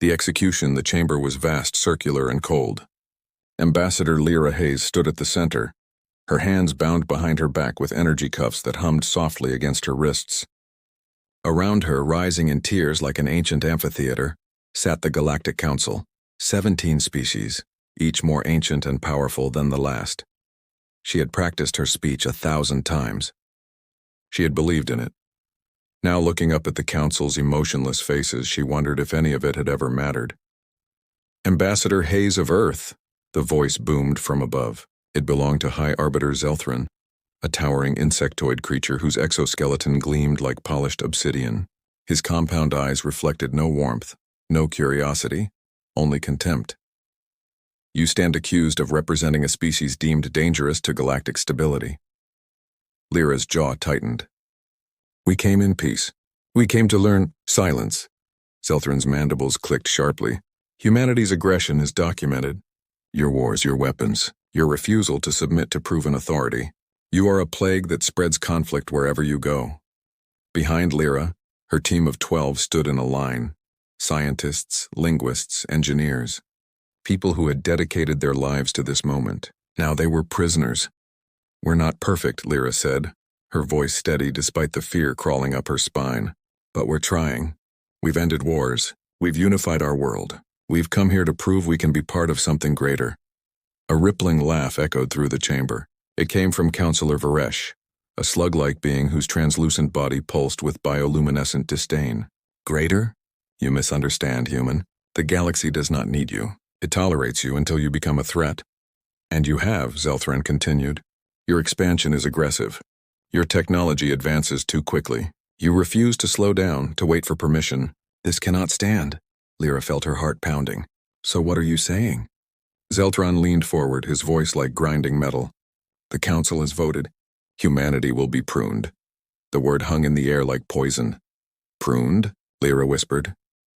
The execution, the chamber was vast, circular, and cold. Ambassador Lyra Hayes stood at the center, her hands bound behind her back with energy cuffs that hummed softly against her wrists. Around her, rising in tiers like an ancient amphitheater, sat the Galactic Council, 17 species, each more ancient and powerful than the last. She had practiced her speech 1,000 times. She had believed in it. Now, looking up at the Council's emotionless faces, she wondered if any of it had ever mattered. Ambassador Hayes of Earth, the voice boomed from above. It belonged to High Arbiter Zelthran, a towering insectoid creature whose exoskeleton gleamed like polished obsidian. His compound eyes reflected no warmth, no curiosity, only contempt. You stand accused of representing a species deemed dangerous to galactic stability. Lyra's jaw tightened. We came in peace. We came to learn silence. Zelthran's mandibles clicked sharply. Humanity's aggression is documented. Your wars, your weapons, your refusal to submit to proven authority. You are a plague that spreads conflict wherever you go. Behind Lyra, her team of 12 stood in a line. Scientists, linguists, engineers. People who had dedicated their lives to this moment. Now they were prisoners. We're not perfect, Lyra said, her voice steady despite the fear crawling up her spine. But we're trying. We've ended wars. We've unified our world. We've come here to prove we can be part of something greater. A rippling laugh echoed through the chamber. It came from Counselor Varesh, a slug-like being whose translucent body pulsed with bioluminescent disdain. Greater? You misunderstand, human. The galaxy does not need you. It tolerates you until you become a threat. And you have, Zelthran continued. Your expansion is aggressive. Your technology advances too quickly. You refuse to slow down, to wait for permission. This cannot stand. Lyra felt her heart pounding. So what are you saying? Zelthran leaned forward, his voice like grinding metal. The Council has voted. Humanity will be pruned. The word hung in the air like poison. Pruned? Lyra whispered.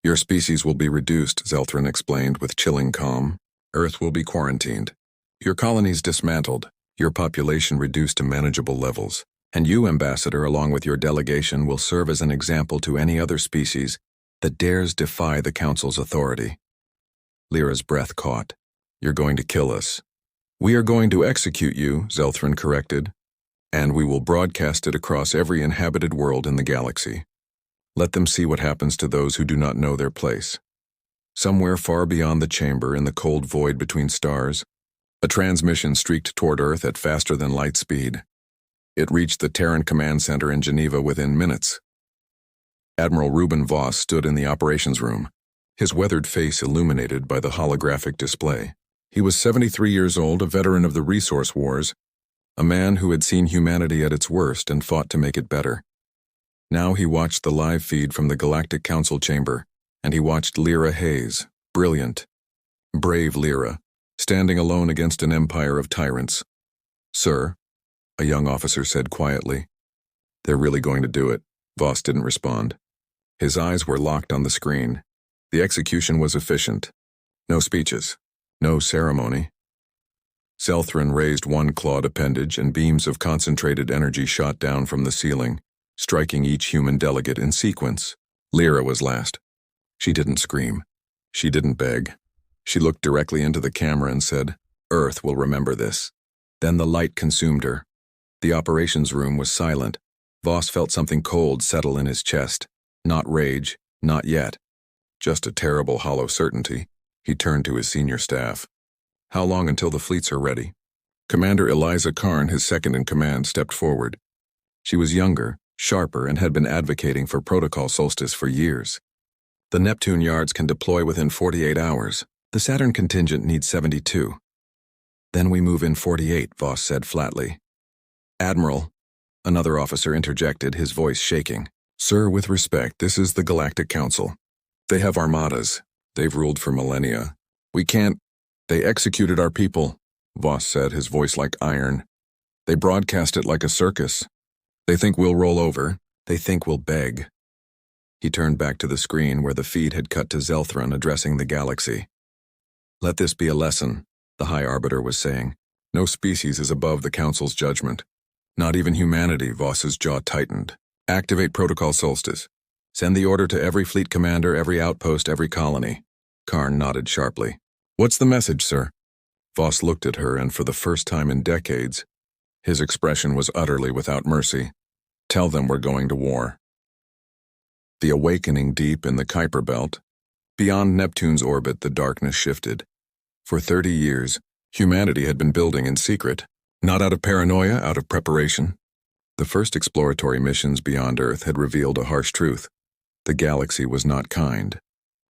Your species will be reduced, Zelthran explained with chilling calm. Earth will be quarantined. Your colonies dismantled. Your population reduced to manageable levels. And you, Ambassador, along with your delegation, will serve as an example to any other species that dares defy the Council's authority. Lyra's breath caught. You're going to kill us. We are going to execute you, Zelthran corrected, and we will broadcast it across every inhabited world in the galaxy. Let them see what happens to those who do not know their place. Somewhere far beyond the chamber, in the cold void between stars, a transmission streaked toward Earth at faster than light speed. It reached the Terran Command Center in Geneva within minutes. Admiral Reuben Voss stood in the operations room, his weathered face illuminated by the holographic display. He was 73 years old, a veteran of the resource wars, a man who had seen humanity at its worst and fought to make it better. Now he watched the live feed from the Galactic Council chamber, and he watched Lyra Hayes, brilliant, brave Lyra, standing alone against an empire of tyrants. Sir, a young officer said quietly. They're really going to do it. Voss didn't respond. His eyes were locked on the screen. The execution was efficient. No speeches. No ceremony. Zelthran raised one clawed appendage and beams of concentrated energy shot down from the ceiling, striking each human delegate in sequence. Lyra was last. She didn't scream. She didn't beg. She looked directly into the camera and said, Earth will remember this. Then the light consumed her. The operations room was silent. Voss felt something cold settle in his chest. Not rage, not yet. Just a terrible hollow certainty. He turned to his senior staff. How long until the fleets are ready? Commander Eliza Karn, his second-in-command, stepped forward. She was younger, sharper, and had been advocating for Protocol Solstice for years. The Neptune yards can deploy within 48 hours. The Saturn contingent needs 72. Then we move in 48, Voss said flatly. Admiral, another officer interjected, his voice shaking. Sir, with respect, this is the Galactic Council. They have armadas. They've ruled for millennia. We can't. They executed our people, Voss said, his voice like iron. They broadcast it like a circus. They think we'll roll over. They think we'll beg. He turned back to the screen where the feed had cut to Zelthran addressing the galaxy. Let this be a lesson, the High Arbiter was saying. No species is above the Council's judgment. Not even humanity, Voss's jaw tightened. Activate Protocol Solstice. Send the order to every fleet commander, every outpost, every colony. Karn nodded sharply. What's the message, sir? Voss looked at her, and for the first time in decades, his expression was utterly without mercy. Tell them we're going to war. The awakening deep in the Kuiper Belt. Beyond Neptune's orbit, the darkness shifted. For 30 years, humanity had been building in secret, not out of paranoia, out of preparation. The first exploratory missions beyond Earth had revealed a harsh truth. The galaxy was not kind.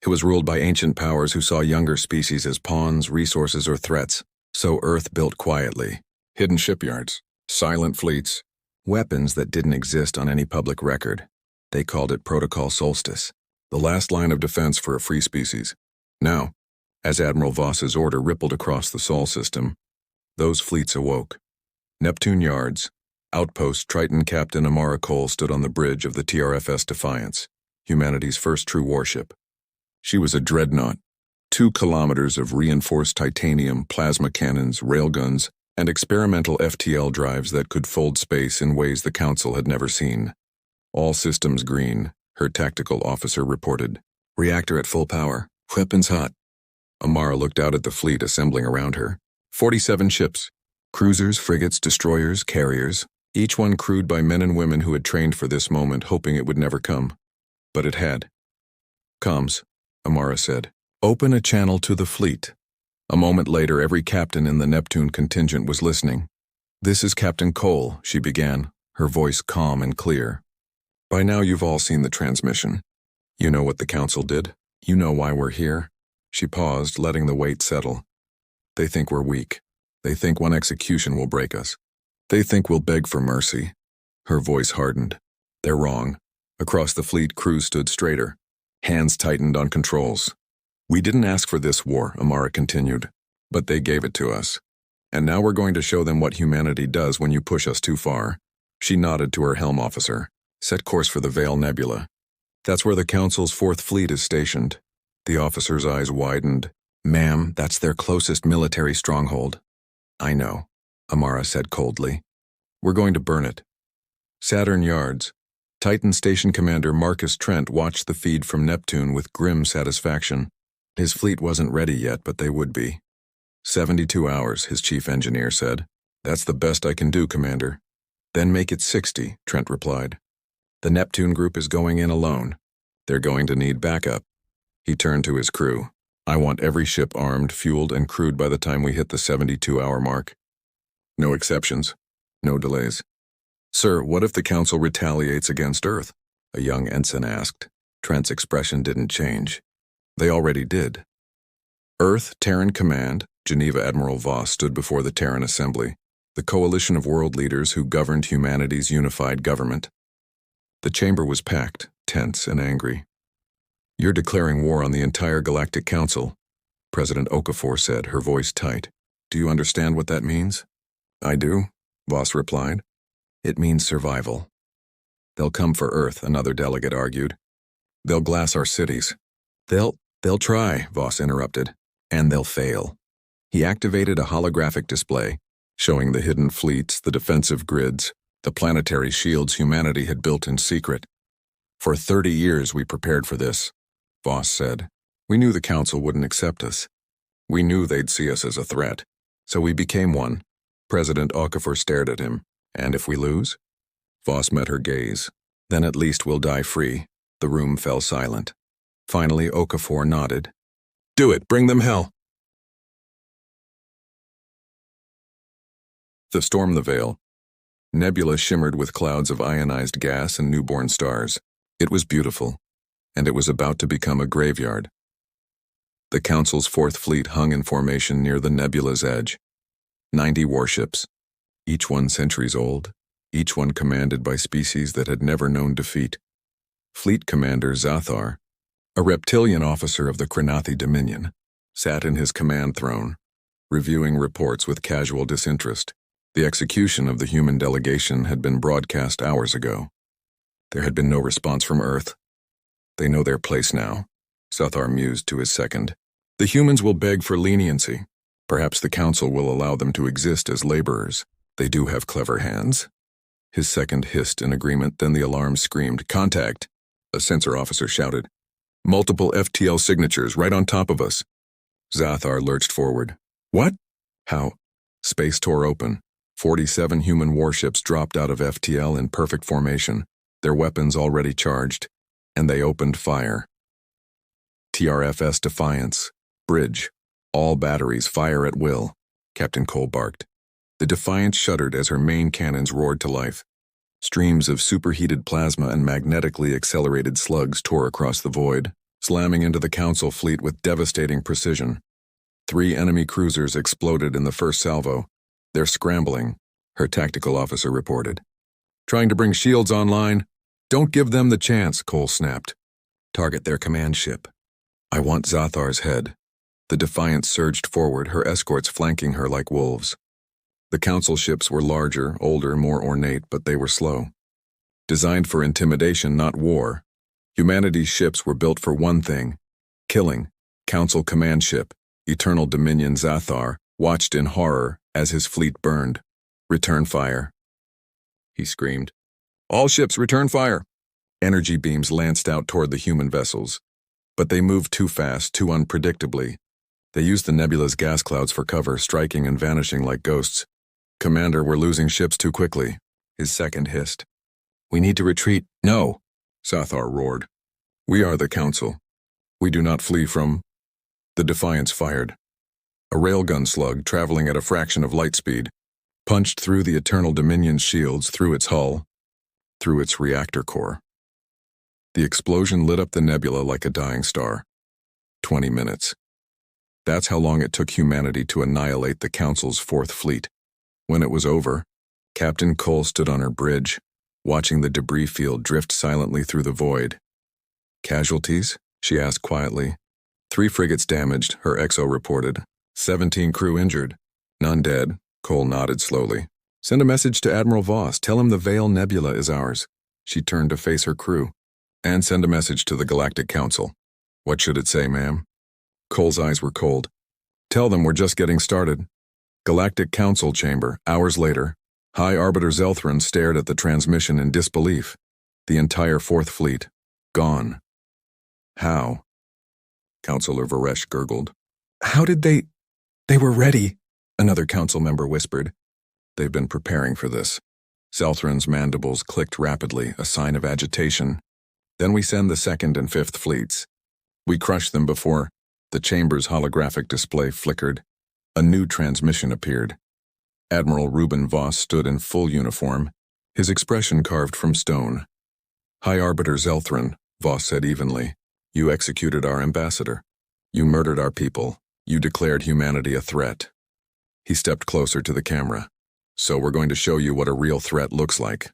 It was ruled by ancient powers who saw younger species as pawns, resources, or threats. So Earth built quietly. Hidden shipyards, silent fleets, weapons that didn't exist on any public record. They called it Protocol Solstice, the last line of defense for a free species. Now, as Admiral Voss's order rippled across the Sol system, those fleets awoke. Neptune Yards, Outpost Triton Captain Amara Cole stood on the bridge of the TRFS Defiance, humanity's first true warship. She was a dreadnought, 2 kilometers of reinforced titanium, plasma cannons, railguns, and experimental FTL drives that could fold space in ways the Council had never seen. All systems green, her tactical officer reported. Reactor at full power, weapons hot. Amara looked out at the fleet assembling around her. 47 ships, cruisers, frigates, destroyers, carriers, each one crewed by men and women who had trained for this moment, hoping it would never come. But it had. Comms, Amara said. Open a channel to the fleet. A moment later, every captain in the Neptune contingent was listening. This is Captain Cole, she began, her voice calm and clear. By now you've all seen the transmission. You know what the Council did. You know why we're here. She paused, letting the weight settle. They think we're weak. They think one execution will break us. They think we'll beg for mercy. Her voice hardened. They're wrong. Across the fleet, crews stood straighter. Hands tightened on controls. We didn't ask for this war, Amara continued, but they gave it to us. And now we're going to show them what humanity does when you push us too far. She nodded to her helm officer. Set course for the Vale Nebula. That's where the Council's 4th Fleet is stationed. The officer's eyes widened. Ma'am, that's their closest military stronghold. I know, Amara said coldly. We're going to burn it. Saturn Yards. Titan Station Commander Marcus Trent watched the feed from Neptune with grim satisfaction. His fleet wasn't ready yet, but they would be. 72 hours, his chief engineer said. That's the best I can do, Commander. Then make it 60, Trent replied. The Neptune group is going in alone. They're going to need backup. He turned to his crew. I want every ship armed, fueled, and crewed by the time we hit the 72-hour mark. No exceptions. No delays. Sir, what if the Council retaliates against Earth? A young ensign asked. Trent's expression didn't change. They already did. Earth, Terran Command, Geneva Admiral Voss stood before the Terran Assembly, the coalition of world leaders who governed humanity's unified government. The chamber was packed, tense and angry. You're declaring war on the entire Galactic Council, President Okafor said, her voice tight. Do you understand what that means? I do, Voss replied. It means survival. They'll come for Earth, another delegate argued. They'll glass our cities. They'll try, Voss interrupted, and they'll fail. He activated a holographic display, showing the hidden fleets, the defensive grids, the planetary shields humanity had built in secret. For 30 years we prepared for this, Voss said. We knew the Council wouldn't accept us. We knew they'd see us as a threat, so we became one. President Okafor stared at him. And if we lose? Voss met her gaze. Then at least we'll die free. The room fell silent. Finally, Okafor nodded. Do it, bring them hell. The storm the Vale. Nebula shimmered with clouds of ionized gas and newborn stars. It was beautiful, and it was about to become a graveyard. The Council's 4th Fleet hung in formation near the nebula's edge. 90 warships, each one centuries old, each one commanded by species that had never known defeat. Fleet Commander Zathar, a reptilian officer of the Krenathi Dominion, sat in his command throne, reviewing reports with casual disinterest. The execution of the human delegation had been broadcast hours ago. There had been no response from Earth. They know their place now, Zathar mused to his second. The humans will beg for leniency. Perhaps the Council will allow them to exist as laborers. They do have clever hands. His second hissed in agreement, then the alarm screamed, Contact! A sensor officer shouted. Multiple FTL signatures right on top of us. Zathar lurched forward. What? How? Space tore open. 47 human warships dropped out of FTL in perfect formation, their weapons already charged, and they opened fire. TRFS Defiance. Bridge. All batteries fire at will, Captain Cole barked. The Defiance shuddered as her main cannons roared to life. Streams of superheated plasma and magnetically accelerated slugs tore across the void, slamming into the Council fleet with devastating precision. 3 enemy cruisers exploded in the first salvo. They're scrambling, her tactical officer reported. Trying to bring shields online? Don't give them the chance, Cole snapped. Target their command ship. I want Zathar's head. The Defiance surged forward, her escorts flanking her like wolves. The Council ships were larger, older, more ornate, but they were slow. Designed for intimidation, not war. Humanity's ships were built for one thing: killing. Council command ship, Eternal Dominion Zathar, watched in horror as his fleet burned. Return fire, he screamed. All ships return fire. Energy beams lanced out toward the human vessels. But they moved too fast, too unpredictably. They used the nebula's gas clouds for cover, striking and vanishing like ghosts. Commander, we're losing ships too quickly, his second hissed. We need to retreat. No, Zathar roared. We are the Council. We do not flee from... The Defiance fired. A railgun slug, traveling at a fraction of light speed, punched through the Eternal Dominion's shields, through its hull, through its reactor core. The explosion lit up the nebula like a dying star. 20 minutes. That's how long it took humanity to annihilate the Council's 4th fleet. When it was over, Captain Cole stood on her bridge, watching the debris field drift silently through the void. Casualties? She asked quietly. 3 frigates damaged, her XO reported. 17 crew injured. None dead, Cole nodded slowly. Send a message to Admiral Voss. Tell him the Vale Nebula is ours. She turned to face her crew. And send a message to the Galactic Council. What should it say, ma'am? Cole's eyes were cold. Tell them we're just getting started. Galactic Council chamber, hours later. High Arbiter Zelthran stared at the transmission in disbelief. The entire 4th fleet. Gone. How? Councilor Varesh gurgled. How did they... They were ready, another council member whispered. They've been preparing for this. Zelthran's mandibles clicked rapidly, a sign of agitation. Then we send the 2nd and 5th fleets. We crush them before... The chamber's holographic display flickered. A new transmission appeared. Admiral Reuben Voss stood in full uniform, his expression carved from stone. High Arbiter Zelthran, Voss said evenly, you executed our ambassador. You murdered our people. You declared humanity a threat. He stepped closer to the camera. So we're going to show you what a real threat looks like.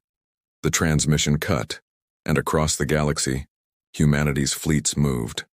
The transmission cut, and across the galaxy, humanity's fleets moved.